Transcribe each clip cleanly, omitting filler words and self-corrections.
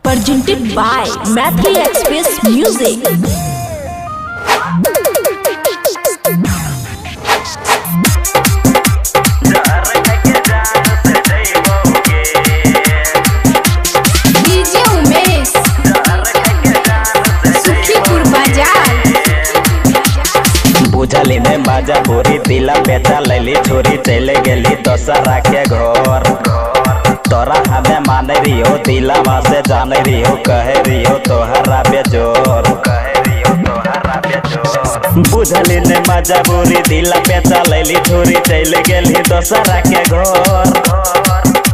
presented by Mathli Express Music. DJ Umesh Sukhipur बाजार। बुझली ने बाजा पूरी दिला बेचा लैली छोरी चले गेली दोसरा के घर। तोरा हमें माने रियो दिलावा से जाने रियो कहे रियो तोहरा बेजोर। बुझली ने मजा पूरी दिला बेचा लैली छोरी चले गेली दोसरा के घर।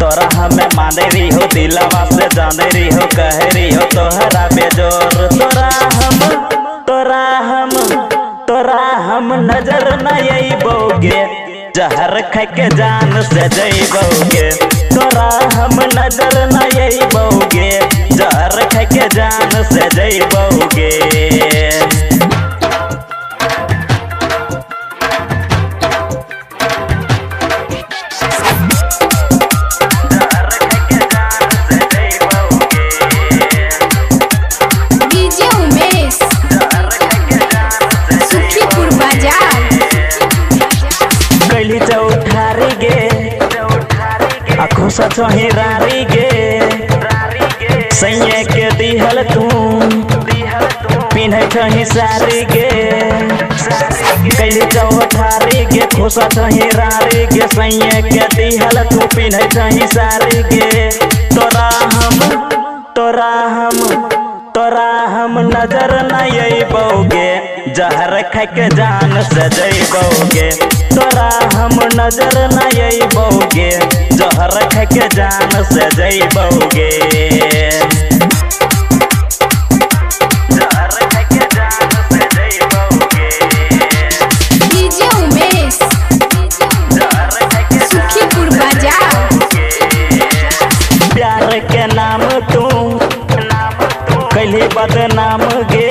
तोरा हमें माने रियो दिलावा से जाने रियो कहे रियो तोहरा बेजोर। तोरा हम नजर न अइबोगे जहर खाके जान से जइबोगे। तोरा हम नजर न अइबोगे जहर खाके जान से जइबोगे। डीजे उमेश सुखीपुर बाजार। कैली चौठारी गे आँखों से चहिरारी गे सैये के दिहल तू पिन्हे छही सारी गे। कैली चौठारी गे खोसा चहिरारी गे सैये के दिहल तू पिन्हे छही सारी गे। तोरा हम नजर न अइबोगे जहर खाके जान से जइबोगे। तोरा हम नजर न अइबोगे जहर खाके जान से जइबोगे। डीजे उमेश सुखीपुर बाजार। प्यार के नाम तू कैली बदनाम गे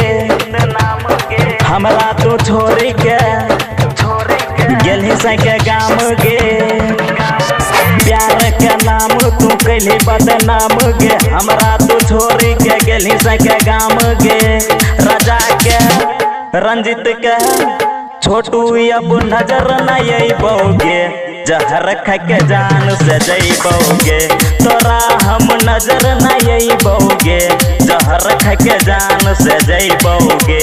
हमरा तू छोड़ी के गेली से के गाम गे। प्यार के नाम तू कैली बदनाम गे हमरा तू छोड़ी के गेली से के गाम गे। राजा के रंजित के छोटू अब नजर न अइबोगे जहर खाके जान से जइबोगे। तोरा हम नजर न अइबोगे जहर खाके जान से जइबोगे।